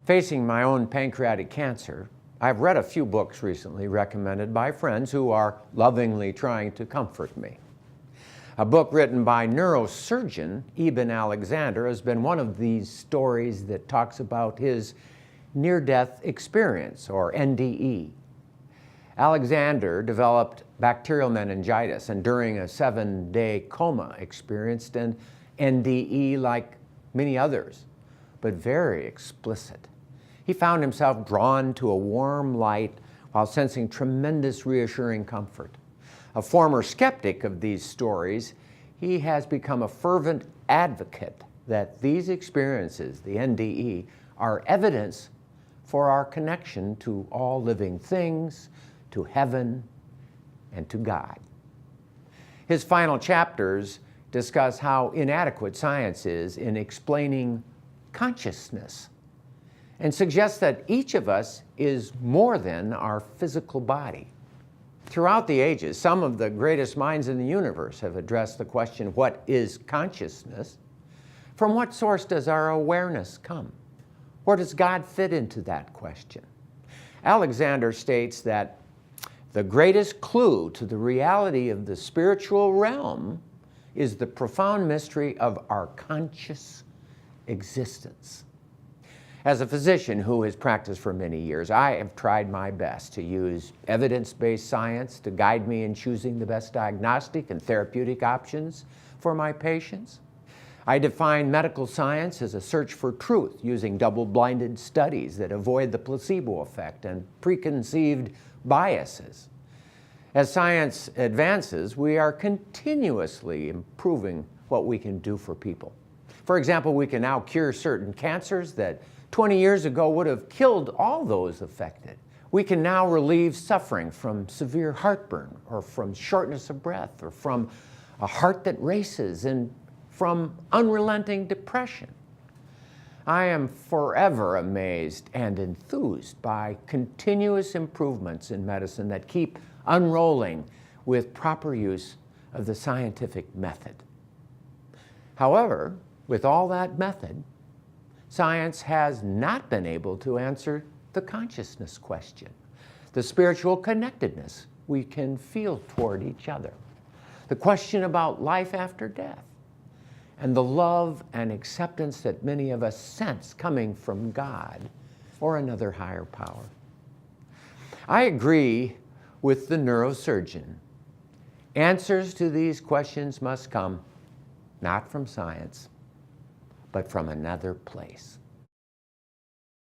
Facing my own pancreatic cancer, I've read a few books recently recommended by friends who are lovingly trying to comfort me. A book written by neurosurgeon Eben Alexander has been one of these stories that talks about his near-death experience, or NDE. Alexander developed bacterial meningitis and during a 7-day coma experienced an NDE like many others, but very explicit. He found himself drawn to a warm light while sensing tremendous reassuring comfort. A former skeptic of these stories, he has become a fervent advocate that these experiences, the NDE, are evidence for our connection to all living things, to heaven, and to God. His final chapters discuss how inadequate science is in explaining consciousness and suggests that each of us is more than our physical body. Throughout the ages, some of the greatest minds in the universe have addressed the question, what is consciousness? From what source does our awareness come? Where does God fit into that question? Alexander states that the greatest clue to the reality of the spiritual realm is the profound mystery of our conscious existence. As a physician who has practiced for many years, I have tried my best to use evidence-based science to guide me in choosing the best diagnostic and therapeutic options for my patients. I define medical science as a search for truth using double-blinded studies that avoid the placebo effect and preconceived biases. As science advances, we are continuously improving what we can do for people. For example, we can now cure certain cancers that 20 years ago would have killed all those affected. We can now relieve suffering from severe heartburn, or from shortness of breath, or from a heart that races, and from unrelenting depression. I am forever amazed and enthused by continuous improvements in medicine that keep unrolling with proper use of the scientific method. However, with all that method, science has not been able to answer the consciousness question, the spiritual connectedness we can feel toward each other, the question about life after death, and the love and acceptance that many of us sense coming from God or another higher power. I agree with the neurosurgeon. Answers to these questions must come not from science, but from another place.